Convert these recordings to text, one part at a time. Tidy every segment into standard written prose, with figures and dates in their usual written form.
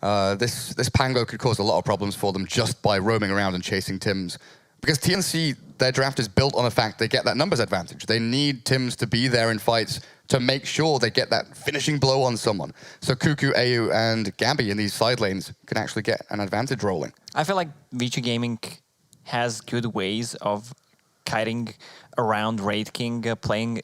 This Pango could cause a lot of problems for them just by roaming around and chasing Tims. Because TNC, their draft is built on the fact they get that numbers advantage. They need Tims to be there in fights to make sure they get that finishing blow on someone. So Cuckoo, AU, and Gabby in these side lanes can actually get an advantage rolling. I feel like Vici Gaming has good ways of kiting around Wraith King, playing...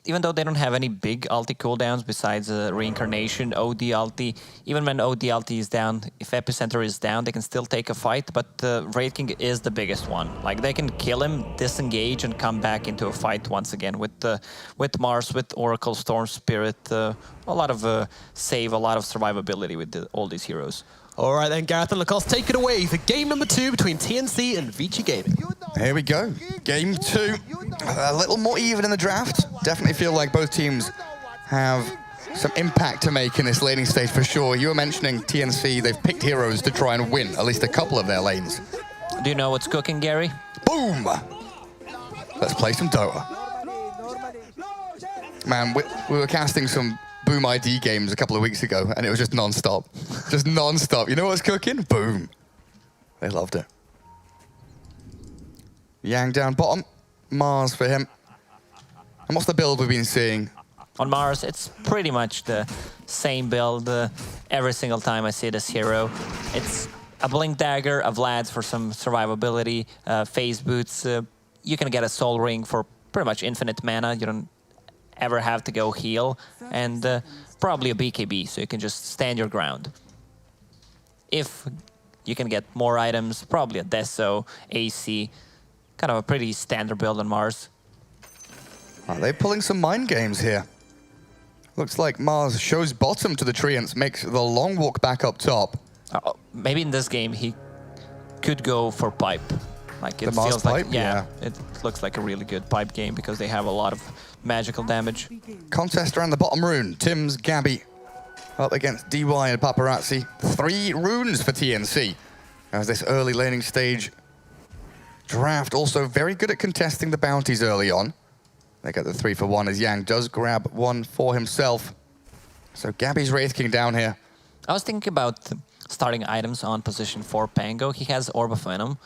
Even though they don't have any big ulti cooldowns besides Reincarnation, OD ulti, even when OD ulti is down, if Epicenter is down, they can still take a fight, but Wraith King is the biggest one. Like, they can kill him, disengage, and come back into a fight once again with Mars, with Oracle, Storm Spirit, a lot of save, a lot of survivability with all these heroes. All right then, Gareth and Lacoste, take it away for game number 2 between TNC and Vici Gaming. Here we go. Game 2. A little more even in the draft. Definitely feel like both teams have some impact to make in this laning stage for sure. You were mentioning TNC, they've picked heroes to try and win at least a couple of their lanes. Do you know what's cooking, Gary? Boom! Let's play some Dota. Man, we were casting some Boom ID games a couple of weeks ago, and it was just non-stop. Just non-stop. You know what's cooking? Boom. They loved it. Yang down bottom. Mars for him. And what's the build we've been seeing? On Mars, it's pretty much the same build every single time I see this hero. It's a Blink Dagger, a Vlad's for some survivability, Phase Boots. You can get a Soul Ring for pretty much infinite mana. You don't ever have to go heal, and probably a BKB, so you can just stand your ground. If you can get more items, probably a Deso, AC, kind of a pretty standard build on Mars. Are they pulling some mind games here? Looks like Mars shows bottom to the Treants, makes the long walk back up top. Maybe in this game he could go for pipe. Like, it Mars feels like, pipe? yeah, it looks like a really good pipe game because they have a lot of magical damage. Contest around the bottom rune. Tims, Gabby up against DY and Paparazzi. 3 runes for TNC. As this early laning stage draft also very good at contesting the bounties early on. They get the 3 for 1 as Yang does grab one for himself. So Gabby's Wraith King down here. I was thinking about starting items on position 4 Pango. He has Orb of Venom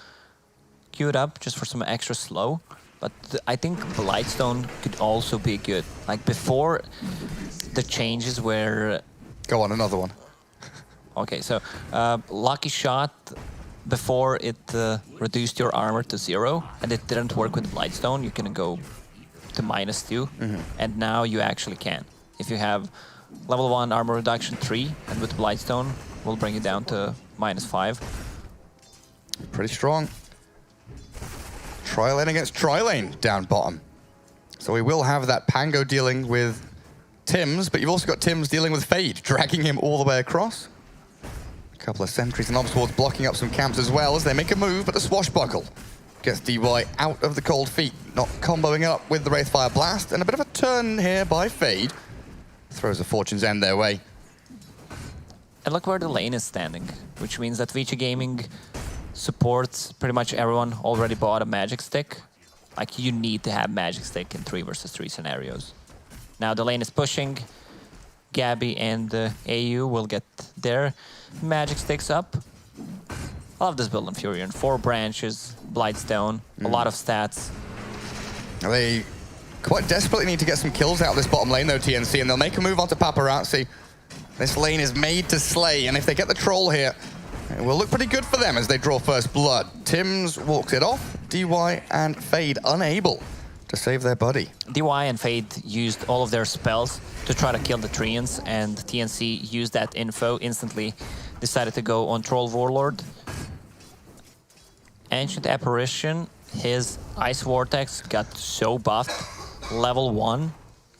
queued up just for some extra slow. But I think Blightstone could also be good. Like, before the changes where... Go on, another one. Okay, so Lucky Shot, before it reduced your armor to 0, and it didn't work with Blightstone, you can go to -2, and now you actually can. If you have level 1 armor reduction 3, and with Blightstone, will bring you down to -5. Pretty strong. Tri-lane against Tri-lane down bottom. So we will have that Pango dealing with Tims, but you've also got Tims dealing with Fade, dragging him all the way across. A couple of sentries and obstacles blocking up some camps as well as they make a move, but the Swashbuckle gets DY out of the cold feet, not comboing up with the Wraithfire Blast, and a bit of a turn here by Fade. Throws the Fortune's End their way. And look where the lane is standing, which means that Vici Gaming supports pretty much everyone already bought a Magic Stick. Like, you need to have Magic Stick in 3 versus 3 scenarios. Now the lane is pushing. Gabby and AU will get their Magic Sticks up. I love this build on Furion. 4 branches, Blightstone, a lot of stats. They quite desperately need to get some kills out of this bottom lane though, TNC, and they'll make a move onto Paparazzi. This lane is made to slay, and if they get the troll here, it will look pretty good for them as they draw first blood. Tims walks it off. DY and Fade unable to save their buddy. DY and Fade used all of their spells to try to kill the Treants, and TNC used that info, instantly decided to go on Troll Warlord. Ancient Apparition, his Ice Vortex got so buffed. Level 1,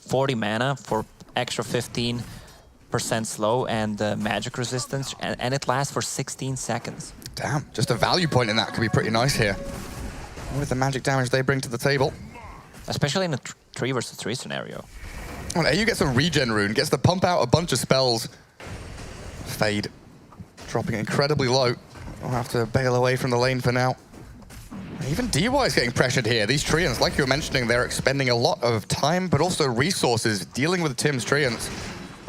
40 mana for extra 15% slow and magic resistance, and it lasts for 16 seconds. Damn, just a value point in that could be pretty nice here. With the magic damage they bring to the table. Especially in a 3 versus 3 scenario. Well, AU gets a regen rune, gets to pump out a bunch of spells. Fade, dropping incredibly low. We'll have to bail away from the lane for now. Even DY is getting pressured here. These Treants, like you were mentioning, they're expending a lot of time, but also resources dealing with Tim's Treants.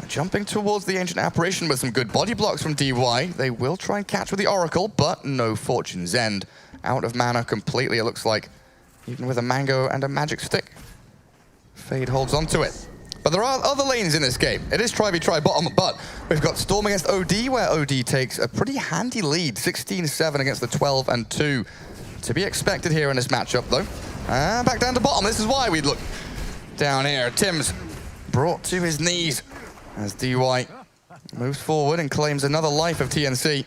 Jumping towards the Ancient Apparition with some good body blocks from DY. They will try and catch with the Oracle, but no Fortune's End. Out of mana completely, it looks like, even with a Mango and a Magic Stick. Fade holds onto it. But there are other lanes in this game. It is try bottom, but we've got Storm against OD, where OD takes a pretty handy lead, 16-7 against the 12-2. To be expected here in this matchup, though. Back down to bottom. This is why we look down here. Tim's brought to his knees as DY moves forward and claims another life of TNC.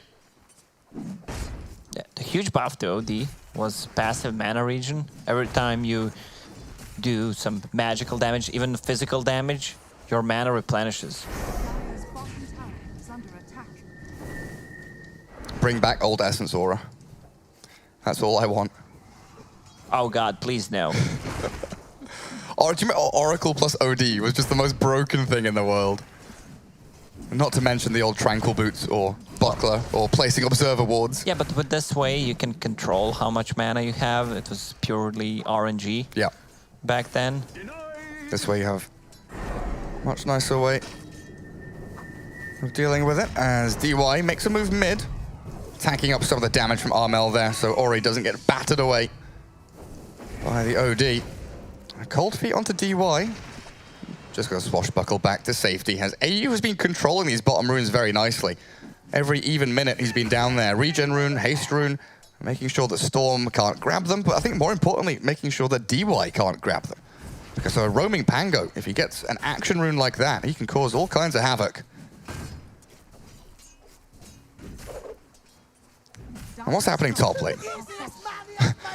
Yeah, the huge buff to OD was passive mana regen. Every time you do some magical damage, even physical damage, your mana replenishes. Bring back old Essence Aura. That's all I want. Oh god, please no. Oracle plus OD was just the most broken thing in the world. Not to mention the old Tranquil Boots or Buckler or placing Observer Wards. Yeah, but with this way you can control how much mana you have. It was purely RNG. Yeah. Back then. This way you have much nicer way of dealing with it as DY makes a move mid, attacking up some of the damage from Armel there so Ori doesn't get battered away by the OD. Cold feet onto DY. Just going to swashbuckle back to safety as AU has been controlling these bottom runes very nicely. Every even minute he's been down there. Regen rune, haste rune, making sure that Storm can't grab them, but I think more importantly, making sure that DY can't grab them. Because a roaming Pango, if he gets an action rune like that, he can cause all kinds of havoc. And what's happening top lane?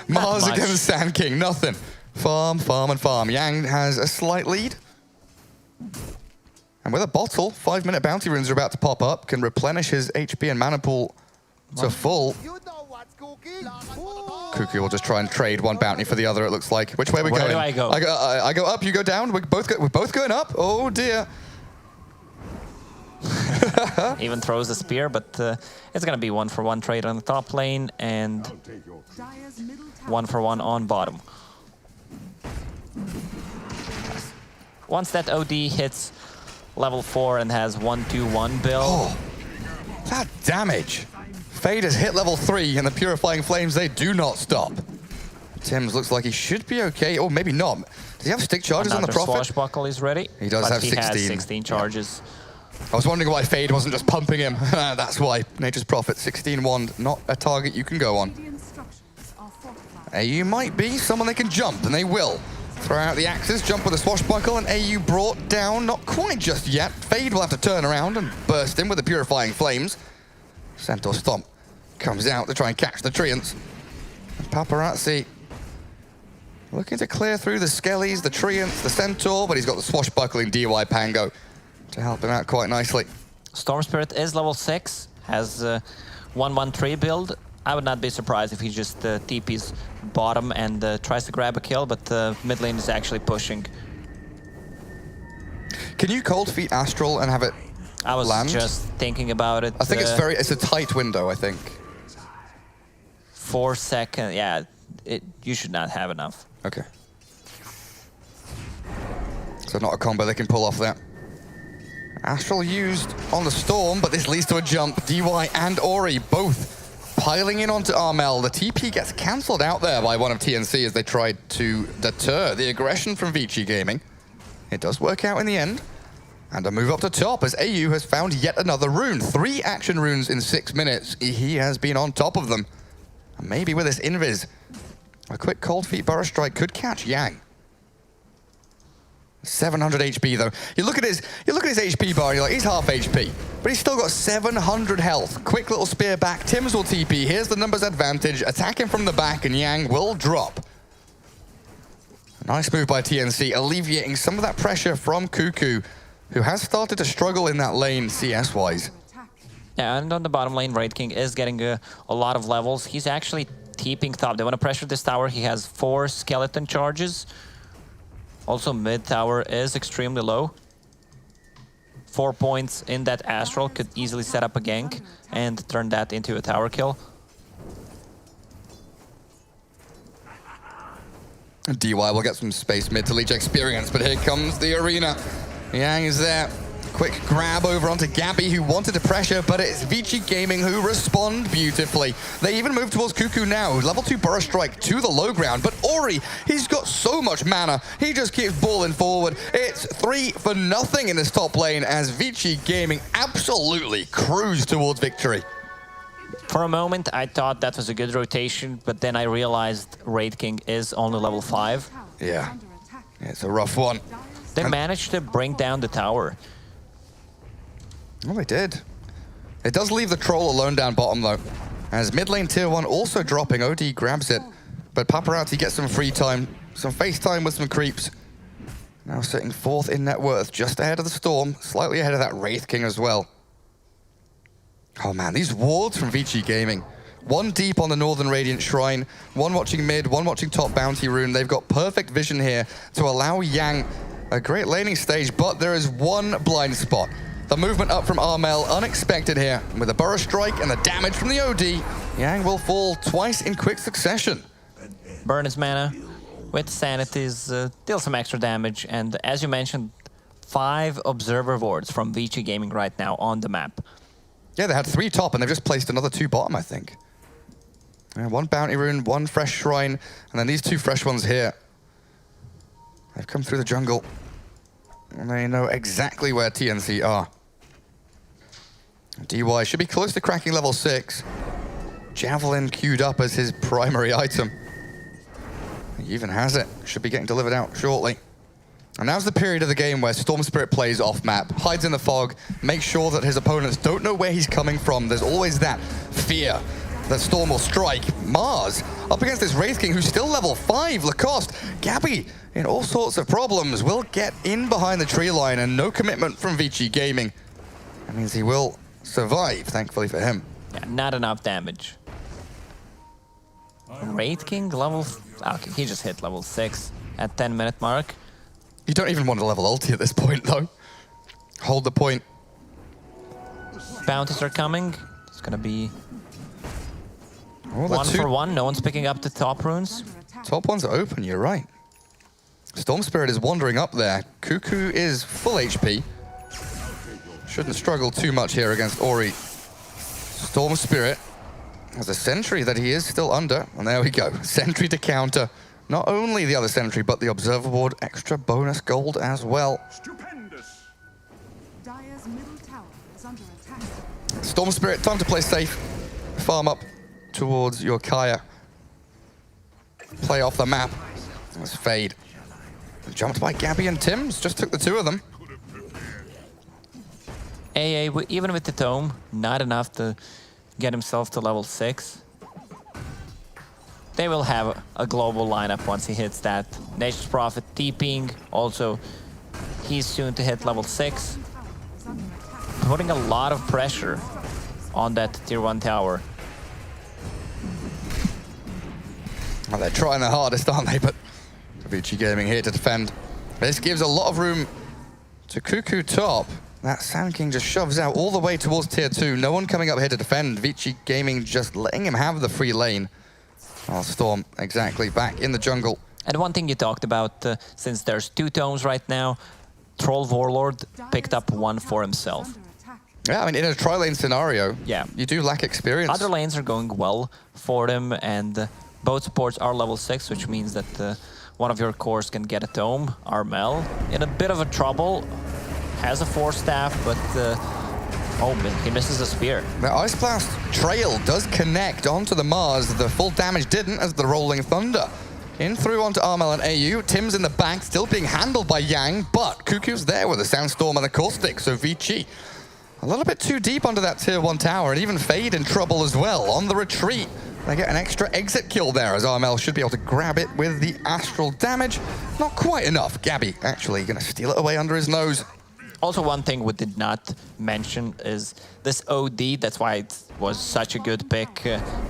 Mars against Sand King, nothing. Farm, farm, and farm. Yang has a slight lead. And with a bottle, 5-minute bounty runes are about to pop up, can replenish his HP and mana pool to full. Cuckoo will just try and trade one bounty for the other, it looks like. Which way are we going? Where do I go? I go up, you go down. We're both going up. Oh dear. Even throws a spear, but it's going to be 1-for-1 trade on the top lane and 1-for-1 on bottom. Once that OD hits level 4 and has 1-2-1 build. Oh, that damage. Fade has hit level 3 and the Purifying Flames, they do not stop. Tim's looks like he should be okay, or maybe not. Does he have stick charges on the Prophet? Swashbuckle is ready. He does have 16. He has 16 charges. Yeah. I was wondering why Fade wasn't just pumping him. That's why. Nature's Prophet, 16 wand, not a target you can go on. AU might be someone they can jump, and they will. Throw out the axes, jump with a swashbuckle, and AU brought down, not quite just yet. Fade will have to turn around and burst in with the Purifying Flames. Centaur Stomp comes out to try and catch the Treants. And Paparazzi looking to clear through the Skellies, the Treants, the Centaur, but he's got the swashbuckling DY Pango to help him out quite nicely. Storm Spirit is level 6, has 1-1-3 build. I would not be surprised if he just TP's bottom and tries to grab a kill, but mid lane is actually pushing. Can you cold feet Astral and have it I was land? Just thinking about it. I think it's a tight window, I think. 4 seconds, yeah, you should not have enough. Okay. So not a combo they can pull off there. Astral used on the Storm, but this leads to a jump. DY and Ori both piling in onto Armel. The TP gets cancelled out there by one of TNC as they tried to deter the aggression from Vici Gaming. It does work out in the end. And a move up to top as AU has found yet another rune. 3 action runes in 6 minutes. He has been on top of them. And maybe with this invis, a quick cold feet Burrow Strike could catch Yang. 700 HP though. You look at his HP bar and you're like, he's half HP. But he's still got 700 health. Quick little spear back. Tims will TP. Here's the numbers advantage. Attack him from the back and Yang will drop. Nice move by TNC, alleviating some of that pressure from Cuckoo, who has started to struggle in that lane CS-wise. Yeah, and on the bottom lane, Wraith King is getting a lot of levels. He's actually TPing top. They want to pressure this tower. He has 4 skeleton charges. Also, mid tower is extremely low. 4 points in that Astral could easily set up a gank and turn that into a tower kill. DY will get some space mid to leech experience, but here comes the arena. Yang is there. Quick grab over onto Gabby, who wanted to pressure, but it's Vici Gaming who respond beautifully. They even move towards Cuckoo now. Level 2 Burrow Strike to the low ground, but Ori, he's got so much mana. He just keeps balling forward. It's 3-0 in this top lane as Vici Gaming absolutely cruise towards victory. For a moment, I thought that was a good rotation, but then I realized Raid King is only level 5. Yeah, it's a rough one. They managed to bring down the tower. Well, they did. It does leave the troll alone down bottom, though. As mid lane tier 1 also dropping, OD grabs it. But Paparazzi gets some free time, some face time with some creeps. Now sitting 4th in net worth, just ahead of the Storm, slightly ahead of that Wraith King as well. Oh man, these wards from Vici Gaming. One deep on the Northern Radiant Shrine, one watching mid, one watching top bounty rune. They've got perfect vision here to allow Yang a great laning stage, but there is one blind spot. The movement up from Armel, unexpected here. With a Burrow Strike and the damage from the OD, Yang will fall twice in quick succession. Burn his mana with Sanities, deal some extra damage, and as you mentioned, 5 Observer wards from Vici Gaming right now on the map. Yeah, they had 3 top, and they've just placed another 2 bottom, I think. One bounty rune, one fresh shrine, and then these 2 fresh ones here. They've come through the jungle, and they know exactly where TNC are. DY should be close to cracking level 6. Javelin queued up as his primary item. He even has it. Should be getting delivered out shortly. And now's the period of the game where Storm Spirit plays off map, hides in the fog, makes sure that his opponents don't know where he's coming from. There's always that fear that Storm will strike. Mars up against this Wraith King who's still level 5. Lacoste, Gabby in all sorts of problems, will get in behind the tree line, and no commitment from Vici Gaming. That means he will survive, thankfully for him. Yeah, not enough damage. Raid King level... Okay, he just hit level 6 at 10-minute mark. You don't even want to level ulti at this point, though. Hold the point. Bounties are coming. It's gonna be Oh, 1 for 1. No one's picking up the top runes. Top ones are open, you're right. Storm Spirit is wandering up there. Cuckoo is full HP. Shouldn't struggle too much here against Ori. Storm Spirit has a sentry that he is still under. And there we go. Sentry to counter. Not only the other sentry, but the observer ward. Extra bonus gold as well. Stupendous. Dire's middle tower is under attack. Storm Spirit, time to play safe. Farm up towards your Kaya. Play off the map. Let's fade. Jumped by Gabby and Tims. Just took the 2 of them. AA, even with the tome, not enough to get himself to level 6. They will have a global lineup once he hits that. Nature's Prophet TPing. Also, he's soon to hit level 6. Putting a lot of pressure on that tier 1 tower. Well, they're trying their hardest, aren't they? But Vici Gaming here to defend. This gives a lot of room to Cuckoo top. That Sand King just shoves out all the way towards tier 2. No one coming up here to defend. Vici Gaming just letting him have the free lane. Oh, Storm, exactly, back in the jungle. And one thing you talked about, since there's 2 tomes right now, Troll Warlord picked up 1 for himself. Yeah, I mean, in a tri-lane scenario, yeah, you do lack experience. Other lanes are going well for them, and both supports are level 6, which means that one of your cores can get a tome. Armel in a bit of a trouble, has a 4 staff, but oh, he misses a spear. The Ice Blast trail does connect onto the Mars. The full damage didn't as the Rolling Thunder. In through onto Armel and AU. Tim's in the back, still being handled by Yang, but Cuckoo's there with the Sandstorm and the Caustic, so Vici a little bit too deep onto that tier 1 tower, and even Fade in trouble as well. On the retreat, they get an extra exit kill there, as Armel should be able to grab it with the Astral damage. Not quite enough. Gabby actually going to steal it away under his nose. Also, one thing we did not mention is this OD. That's why it was such a good pick.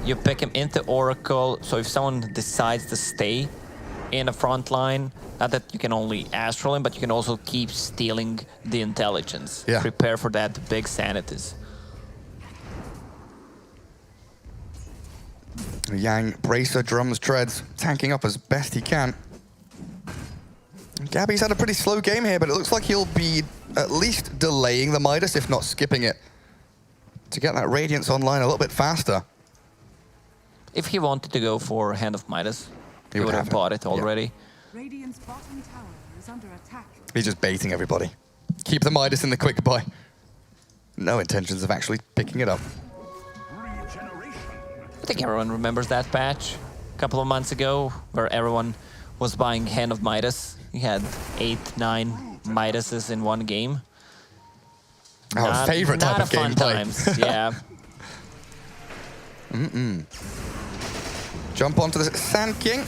You pick him into Oracle, so if someone decides to stay in a front line, not that you can only Astral him, but you can also keep stealing the intelligence. Yeah. Prepare for that big Sanities. Yang bracer drums treads, tanking up as best he can. Gabby's had a pretty slow game here, but it looks like he'll be at least delaying the Midas, if not skipping it, to get that Radiance online a little bit faster. If he wanted to go for Hand of Midas, he would have bought it already. Radiant's bottom tower is under attack. He's just baiting everybody. Keep the Midas in the quick buy. No intentions of actually picking it up. I think everyone remembers that patch a couple of months ago where everyone was buying Hand of Midas. He had 8, 9 Midases in one game. Our favorite type of fun gameplay. Times. Yeah. Jump onto the Sand King.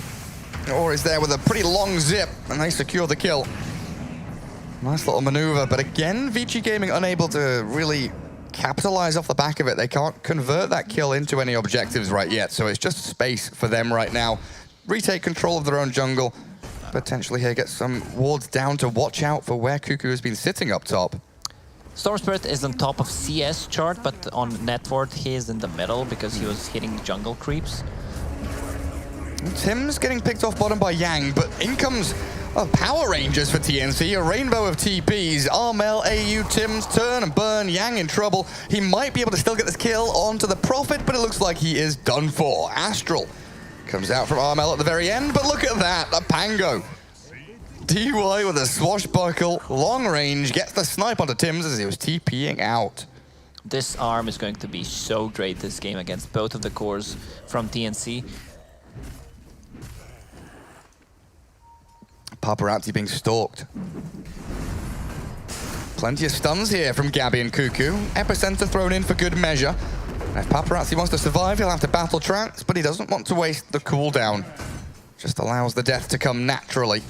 Or is there with a pretty long zip, and they secure the kill. Nice little maneuver, but again, Vici Gaming unable to really capitalize off the back of it. They can't convert that kill into any objectives right yet, so it's just space for them right now. Retake control of their own jungle. Potentially here get some wards down to watch out for where Cuckoo has been sitting up top. Storm Spirit is on top of CS chart, but on net ward he is in the middle because he was hitting jungle creeps. Tim's getting picked off bottom by Yang, but in comes Power Rangers for TNC, a rainbow of TPs. Armel, AU, Tim's turn and burn, Yang in trouble. He might be able to still get this kill onto the Prophet, but it looks like he is done for. Astral comes out from Armel at the very end, but look at that, a Pango. DY with a swashbuckle, long range, gets the snipe onto Tim's as he was TPing out. This arm is going to be so great this game against both of the cores from TNC. Paparazzi being stalked. Plenty of stuns here from Gabby and Cuckoo. Epicenter thrown in for good measure. If Paparazzi wants to survive, he'll have to battle trance, but he doesn't want to waste the cooldown. Just allows the death to come naturally.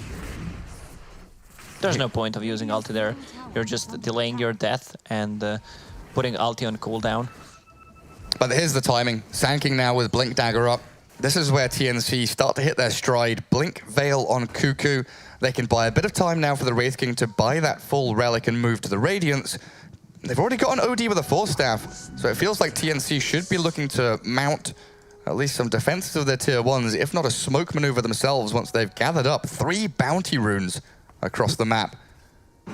There's no point of using ulti there. You're just delaying your death and putting ulti on cooldown. But here's the timing. Sand King now with Blink Dagger up. This is where TNC start to hit their stride. Blink Veil on Cuckoo. They can buy a bit of time now for the Wraith King to buy that full relic and move to the Radiance. They've already got an OD with a Force Staff, so it feels like TNC should be looking to mount at least some defenses of their tier 1s, if not a smoke maneuver themselves once they've gathered up 3 bounty runes across the map.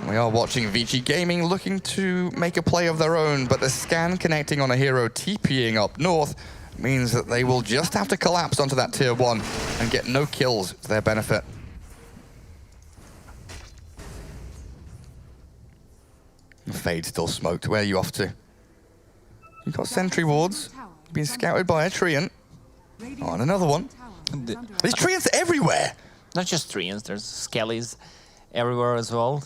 We are watching Vici Gaming looking to make a play of their own, but the scan connecting on a hero TPing up north means that they will just have to collapse onto that tier 1 and get no kills to their benefit. Fade still smoked. Where are you off to? You've got sentry wards. Being scouted by a Treant. Oh, and another one. There's Treants everywhere! Not just Treants, there's Skellies everywhere as well.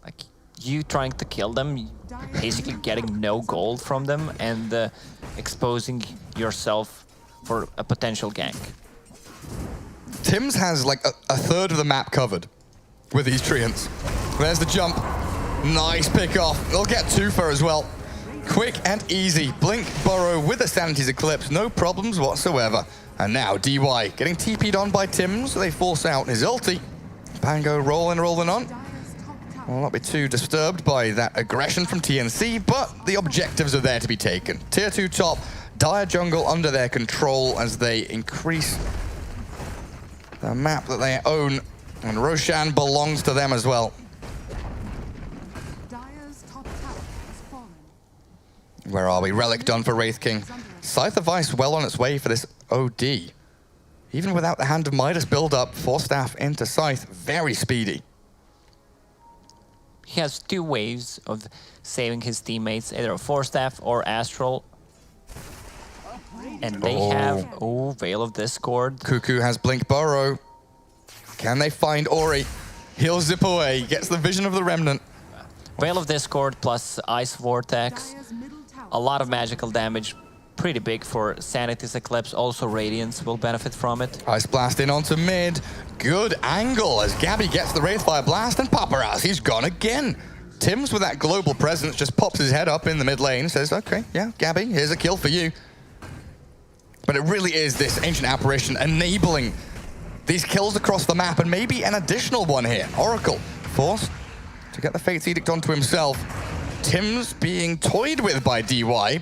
Like, you trying to kill them, basically getting no gold from them and exposing yourself for a potential gank. Tim's has like a third of the map covered with these Treants. There's the jump. Nice pick off. They'll get Twofer as well. Quick and easy. Blink, Burrow with the Sanity's Eclipse. No problems whatsoever. And now DY getting TP'd on by Tims. They force out his ulti. Pango rolling on. Will not be too disturbed by that aggression from TNC, but the objectives are there to be taken. Tier 2 top, Dire Jungle under their control as they increase the map that they own. And Roshan belongs to them as well. Where are we? Relic done for Wraith King. Scythe of Ice well on its way for this OD. Even without the Hand of Midas build-up, Force Staff into Scythe, very speedy. He has 2 ways of saving his teammates, either a Force Staff or Astral. And they have, Veil of Discord. Cuckoo has Blink Burrow. Can they find Ori? He'll zip away, gets the vision of the Remnant. Veil of Discord plus Ice Vortex. A lot of magical damage, pretty big for Sanity's Eclipse. Also Radiance will benefit from it. Ice Blast in onto mid. Good angle as Gabby gets the Wraithfire Blast and Paparazzi's gone again. Tims with that global presence just pops his head up in the mid lane, says, okay, yeah, Gabby, here's a kill for you. But it really is this Ancient Apparition enabling these kills across the map and maybe an additional one here. Oracle forced to get the Fate's Edict onto himself. Tims being toyed with by DY.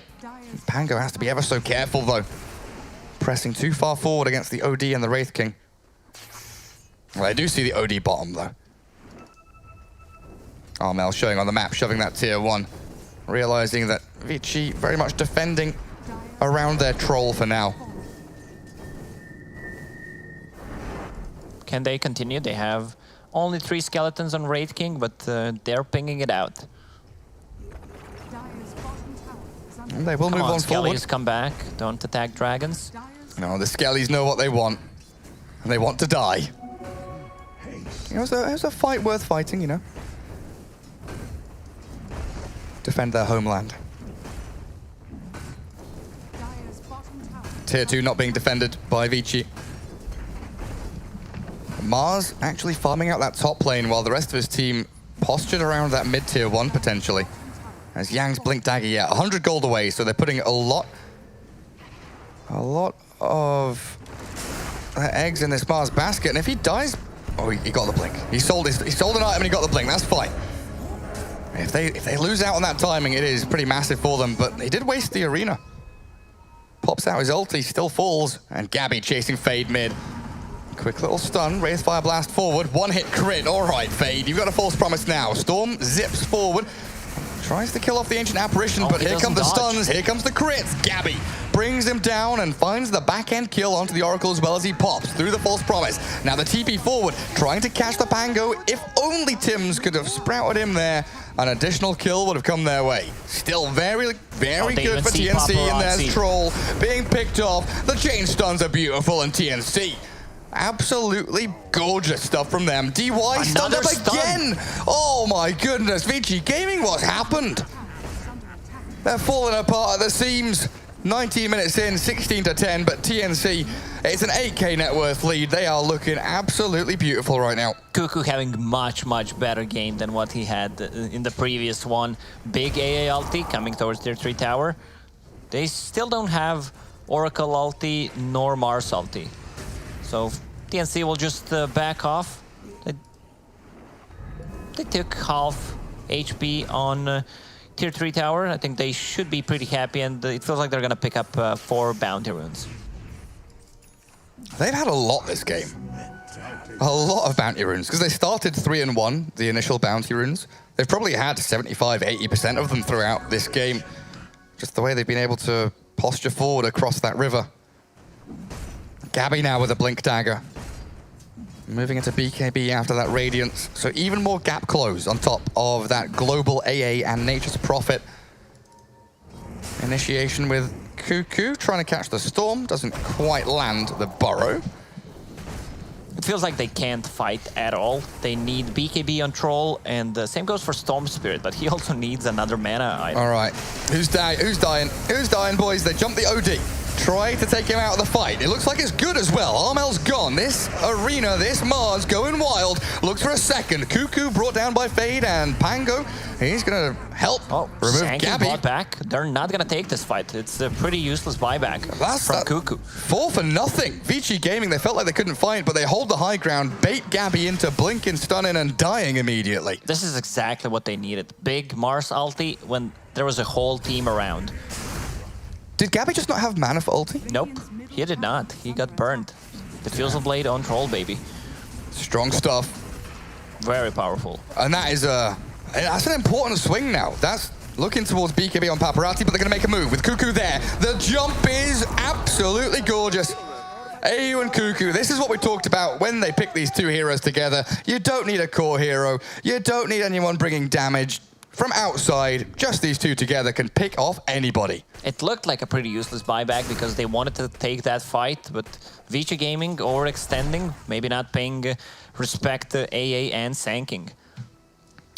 Pango has to be ever so careful though. Pressing too far forward against the OD and the Wraith King. Well, I do see the OD bottom though. Armel showing on the map, shoving that tier 1. Realizing that Vici very much defending around their troll for now. Can they continue? They have only 3 skeletons on Wraith King, but they're pinging it out. Dire's bottom tower is under And they will Come move on, on forward. Skellies, come back. Don't attack dragons. Dire's No, the Skellies know what they want. And they want to die. It was a fight worth fighting, you know. Defend their homeland. Dire's bottom tower. Tier 2 not being defended by Vici. Mars actually farming out that top lane while the rest of his team postured around that mid-tier 1 potentially. As Yang's Blink Dagger, yeah, 100 gold away, so they're putting a lot of eggs in this Mars basket, and if he dies, oh, he got the blink. He sold an item and he got the blink. That's fine. If they lose out on that timing, it is pretty massive for them. But he did waste the arena. Pops out his ulti, still falls, and Gabby chasing Fade mid. Quick little stun, Wraith Fire Blast forward, 1-hit crit. All right, Fade, you've got a false promise now. Storm zips forward, tries to kill off the Ancient Apparition, but here come the stuns, here comes the crits. Gabby brings him down and finds the back-end kill onto the Oracle as well as he pops through the false promise. Now the TP forward, trying to catch the Pango. If only Tims could have sprouted him there, an additional kill would have come their way. Still very, very good for TNC, and there's Troll being picked off. The chain stuns are beautiful, and TNC absolutely gorgeous stuff from them. DY stunned up again. Oh my goodness, Vici Gaming, what's happened? They're falling apart at the seams. 19 minutes in, 16-10, but TNC, it's an 8k net worth lead. They are looking absolutely beautiful right now. Cuckoo having much better game than what he had in the previous one. Big AA ulti coming towards their 3 tower. They still don't have Oracle ulti nor Mars ulti. So TNC will just back off. They took half HP on tier 3 tower. I think they should be pretty happy, and it feels like they're gonna pick up 4 bounty runes. They've had a lot this game. A lot of bounty runes, because they started 3-1, the initial bounty runes. They've probably had 75-80% of them throughout this game. Just the way they've been able to posture forward across that river. Gabby now with a Blink Dagger. Moving into BKB after that Radiance. So even more gap close on top of that global AA and Nature's Prophet. Initiation with Cuckoo trying to catch the Storm. Doesn't quite land the Burrow. It feels like they can't fight at all. They need BKB on Troll, and the same goes for Storm Spirit, but he also needs another mana item. All right, who's dying? Who's dying? Who's dying, boys? They jump the OD. Try to take him out of the fight. It looks like it's good as well. Armel's gone. This arena, this Mars going wild. Looks for a second. Cuckoo brought down by Fade, and Pango, he's going to help remove Gabby. Bought back. They're not going to take this fight. It's a pretty useless buyback from Cuckoo. 4 for nothing. Vici Gaming, they felt like they couldn't fight, but they hold the high ground, bait Gabby into blinking, stunning, and dying immediately. This is exactly what they needed. Big Mars ulti when there was a whole team around. Did Gabby just not have mana for ulti? Nope, he did not. He got burned. Diffusal Blade on Troll, baby. Strong stuff. Very powerful. And that is that's an important swing now. That's looking towards BKB on Paparazzi, but they're going to make a move with Cuckoo there. The jump is absolutely gorgeous. AU and Cuckoo, this is what we talked about when they pick these 2 heroes together. You don't need a core hero. You don't need anyone bringing damage from outside. Just these 2 together can pick off anybody. It looked like a pretty useless buyback because they wanted to take that fight, but Vici Gaming overextending, maybe not paying respect to AA and Sanking.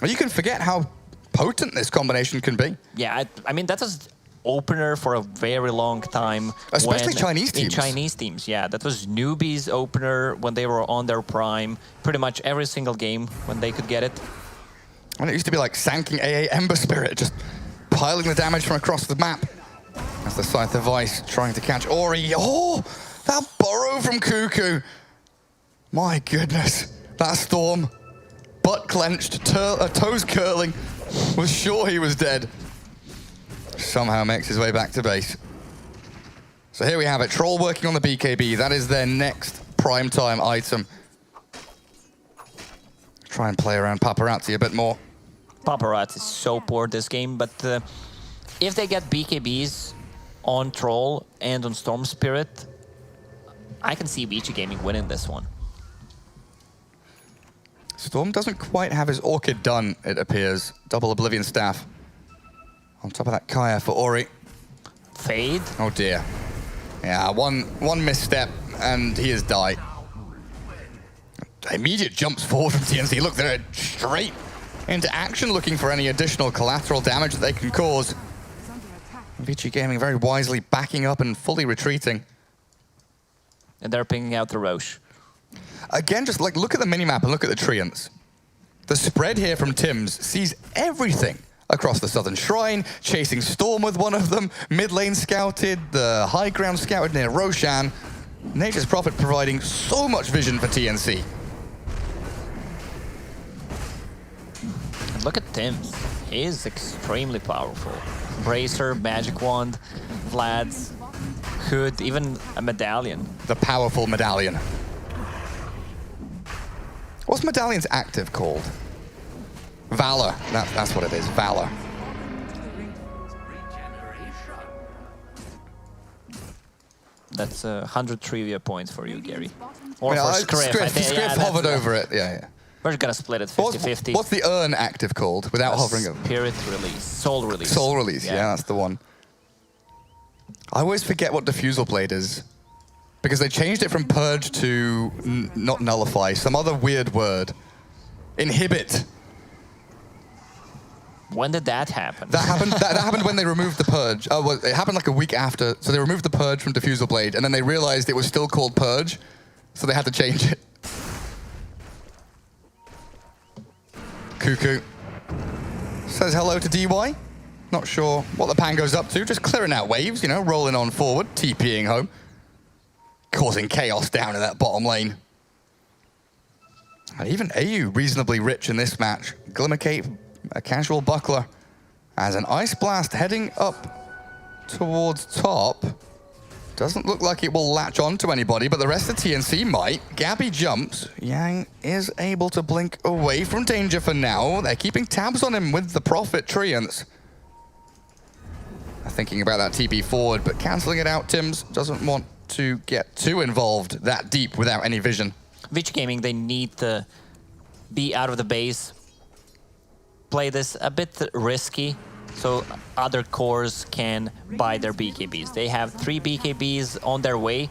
You can forget how potent this combination can be. Yeah, I mean, that was opener for a very long time. Especially Chinese teams. In Chinese teams, yeah. That was newbies opener when they were on their prime. Pretty much every single game when they could get it. And it used to be like Sanking AA Ember Spirit, just piling the damage from across the map. As the Scythe of Vice trying to catch Ori. Oh, that Burrow from Cuckoo. My goodness. That Storm, butt clenched, toes curling, was sure he was dead. Somehow makes his way back to base. So here we have it. Troll working on the BKB. That is their next primetime item. Try and play around Paparazzi a bit more. Paparazzi is so poor this game, but if they get BKBs on Troll and on Storm Spirit, I can see Vici Gaming winning this one. Storm doesn't quite have his Orchid done, it appears. Double Oblivion Staff. On top of that Kaya for Ori. Fade. Oh dear. Yeah, one misstep and he has died. Immediate jumps forward from TNC. Look, they're straight into action, looking for any additional collateral damage that they can cause. Vici Gaming very wisely backing up and fully retreating. And they're pinging out the Roche. Again, just like look at the minimap and look at the Treants. The spread here from Tims sees everything across the Southern Shrine, chasing Storm with one of them, mid lane scouted, the high ground scouted near Roshan. Nature's Prophet providing so much vision for TNC. And look at Tims. He is extremely powerful. Bracer, Magic Wand, Vlad's, Hood, even a medallion. The powerful medallion. What's Medallion's active called? Valor. That's what it is, Valor. That's 100 trivia points for you, Gary. Or Yeah, for Scriff. I think, Scriff hovered over it, yeah. We're just gonna split it 50-50. What's the urn active called without hovering over? Spirit release. Soul release. Soul release, yeah, that's the one. I always forget what Diffusal Blade is. Because they changed it from Purge to not Nullify, some other weird word. Inhibit. When did that happen? That happened. that happened when they removed the Purge. Oh, well, it happened like a week after. So they removed the Purge from Diffusal Blade, and then they realized it was still called Purge, so they had to change it. Cuckoo says hello to DY. Not sure what the Pango's up to. Just clearing out waves, you know, rolling on forward, TPing home, causing chaos down in that bottom lane. And even AU reasonably rich in this match. Glimmercape, a casual buckler, as an Ice Blast heading up towards top. Doesn't look like it will latch on to anybody, but the rest of TNC might. Gabby jumps. Yang is able to blink away from danger for now. They're keeping tabs on him with the Prophet Treants. Thinking about that TP forward, but cancelling it out. Tims doesn't want to get too involved that deep without any vision. Vici Gaming, they need to be out of the base, play this a bit risky, so other cores can buy their BKBs. They have 3 BKBs on their way.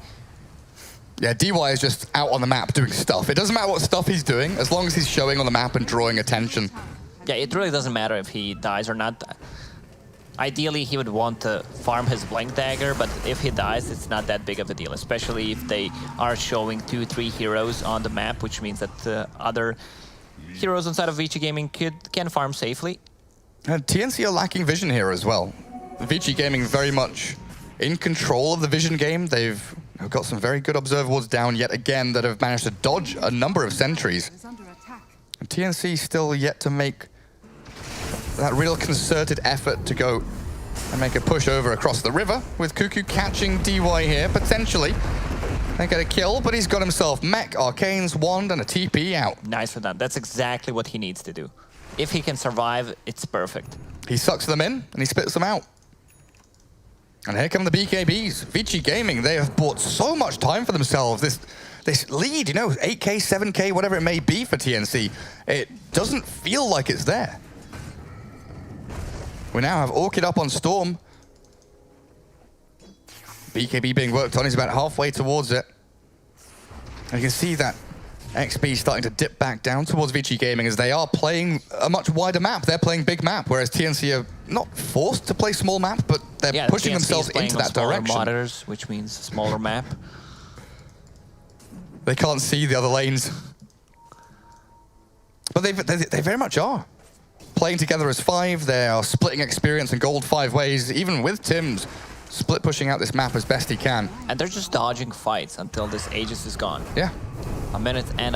Yeah, DY is just out on the map doing stuff. It doesn't matter what stuff he's doing, as long as he's showing on the map and drawing attention. Yeah, it really doesn't matter if he dies or not. Ideally, he would want to farm his Blink Dagger, but if he dies, it's not that big of a deal, especially if they are showing 2-3 heroes on the map, which means that other heroes inside of Vici Gaming can farm safely. And TNC are lacking vision here as well. Vici Gaming very much in control of the vision game. They've got some very good observer wards down yet again that have managed to dodge a number of sentries. And TNC still yet to make that real concerted effort to go and make a push over across the river, with Cuckoo catching DY here, potentially. They get a kill, but he's got himself Mech, Arcane's Wand, and a TP out. Nice for that. That's exactly what he needs to do. If he can survive, it's perfect. He sucks them in, and he spits them out. And here come the BKBs. Vici Gaming, they have bought so much time for themselves. This lead, you know, 8K, 7K, whatever it may be for TNC, it doesn't feel like it's there. We now have Orchid up on Storm. BKB being worked on. He's about halfway towards it. And you can see that XP starting to dip back down towards Vici Gaming as they are playing a much wider map. They're playing big map, whereas TNC are not forced to play small map, but they're pushing themselves into that direction. Monitors, which means smaller map. They can't see the other lanes. But they very much are. Playing together as 5, they are splitting experience and gold 5 ways, even with Tims split pushing out this map as best he can. And they're just dodging fights until this Aegis is gone. Yeah. 1.5 minutes. And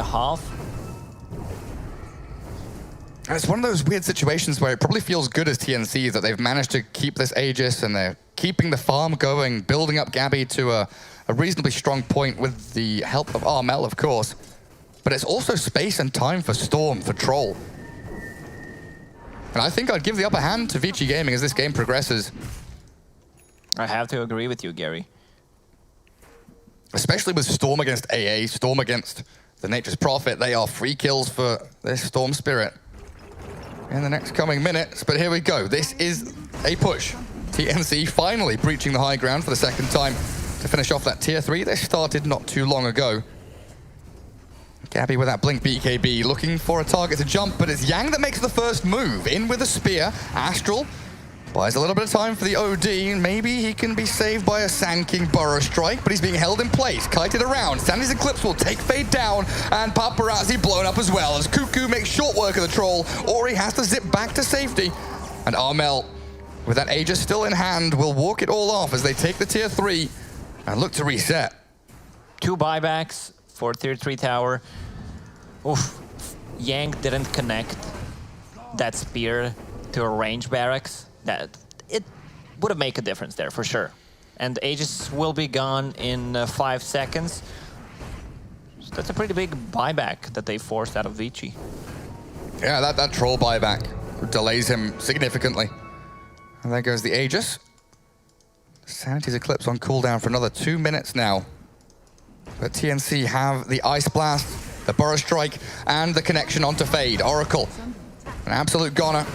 it's one of those weird situations where it probably feels good as TNC that they've managed to keep this Aegis and they're keeping the farm going, building up Gabby to a reasonably strong point with the help of Armel, of course. But it's also space and time for Storm, for Troll. And I think I'd give the upper hand to Vici Gaming as this game progresses. I have to agree with you, Gary. Especially with Storm against AA, Storm against the Nature's Prophet. They are free kills for this Storm Spirit in the next coming minutes. But here we go. This is a push. TNC finally breaching the high ground for the second time to finish off that tier 3. They started not too long ago. Gabby with that blink BKB looking for a target to jump, but it's Yang that makes the first move. In with a spear. Astral buys a little bit of time for the OD. Maybe he can be saved by a Sand King Burrow Strike, but he's being held in place, kited around. Sandy's Eclipse will take Fade down, and Paparazzi blown up as well as Cuckoo makes short work of the troll. Ori has to zip back to safety, and Armel, with that Aegis still in hand, will walk it all off as they take the tier 3 and look to reset. 2 buybacks for tier 3 tower. Oof. Yang didn't connect that spear to a range barracks. That it would have made a difference there for sure. And Aegis will be gone in 5 seconds. So that's a pretty big buyback that they forced out of Vici. Yeah, that troll buyback delays him significantly. And there goes the Aegis. Sanity's Eclipse on cooldown for another 2 minutes now. But TNC have the Ice Blast, the Burrow Strike, and the connection onto Fade. Oracle, an absolute goner.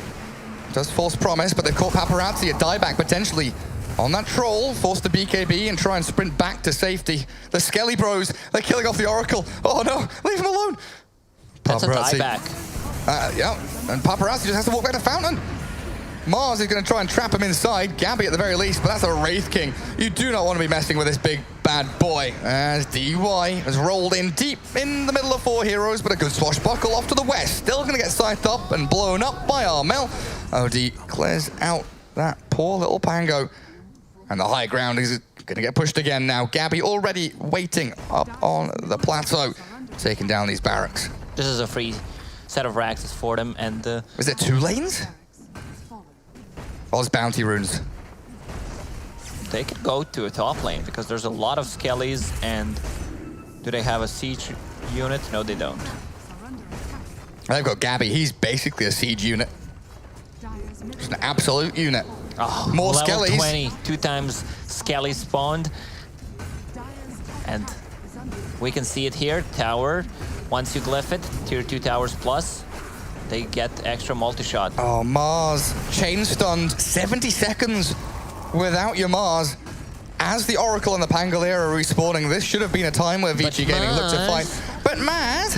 Does false promise, but they've caught Paparazzi, a dieback potentially on that troll. Force the BKB and try and sprint back to safety. The Skelly Bros, they're killing off the Oracle. Oh no, leave him alone. That's a dieback. Yeah, and Paparazzi just has to walk back to Fountain. Mars is going to try and trap him inside. Gabby at the very least, but that's a Wraith King. You do not want to be messing with this big bad boy. As DY has rolled in deep in the middle of 4 heroes, but a good swashbuckle off to the west. Still going to get scythed up and blown up by Armel. OD clears out that poor little Pango. And the high ground is going to get pushed again now. Gabby already waiting up on the plateau, taking down these barracks. This is a free set of Raxes for them, and is it 2 lanes? Oz bounty runes. they could go to a top lane because there's a lot of Skellies. And do they have a siege unit? No, they don't. They've got Gabby. He's basically a siege unit. Just an absolute unit. Oh, more level Skellies. 20, 2 times Skelly spawned. And we can see it here. Tower, once you glyph it, tier 2 towers plus, they get extra multi-shot. Oh, Mars. Chain stunned. 70 seconds without your Mars. As the Oracle and the Pangolier are respawning, this should have been a time where Vici Gaming looked to fight. But Mars!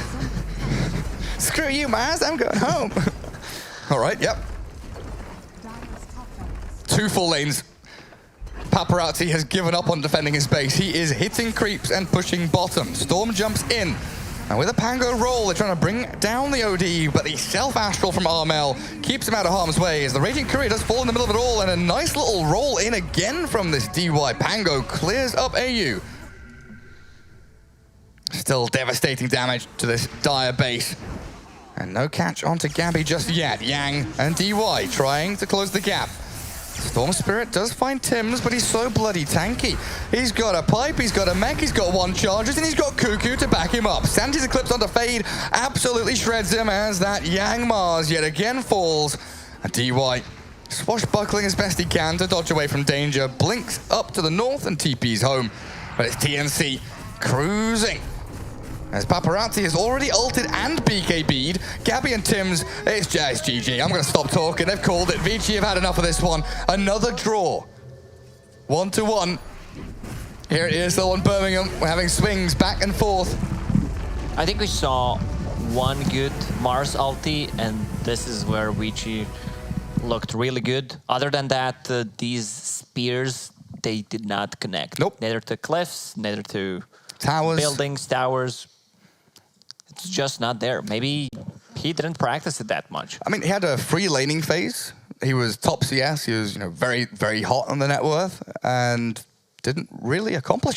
Screw you, Mars. I'm going home. All right, yep. 2 full lanes. Paparazzi has given up on defending his base. He is hitting creeps and pushing bottom. Storm jumps in. And with a Pango roll, they're trying to bring down the OD, but the self-astral from Armel keeps him out of harm's way as the Raging Courier does fall in the middle of it all, and a nice little roll in again from this DY. Pango clears up AU. Still devastating damage to this dire base. And no catch onto Gabby just yet. Yang and DY trying to close the gap. Storm Spirit does find Tims, but he's so bloody tanky. He's got a pipe, he's got a mech, he's got 1 charges, and he's got Cuckoo to back him up. Sandy's Eclipse onto Fade absolutely shreds him as that Yang Mars yet again falls. And DY swashbuckling as best he can to dodge away from danger. Blinks up to the north and TP's home. But it's TNC cruising. As Paparazzi has already ulted and BKB'd. Gabby and Tims, it's just GG. I'm going to stop talking. They've called it. Vici have had enough of this one. Another draw. 1-1. Here at ESL One Birmingham. We're having swings back and forth. I think we saw 1 good Mars ulti, and this is where Vici looked really good. Other than that, these spears, they did not connect. Nope. Neither to cliffs, neither to towers, buildings, towers. It's just not there. Maybe he didn't practice it that much. I mean, he had a free laning phase. He was top CS. He was, very, very hot on the net worth and didn't really accomplish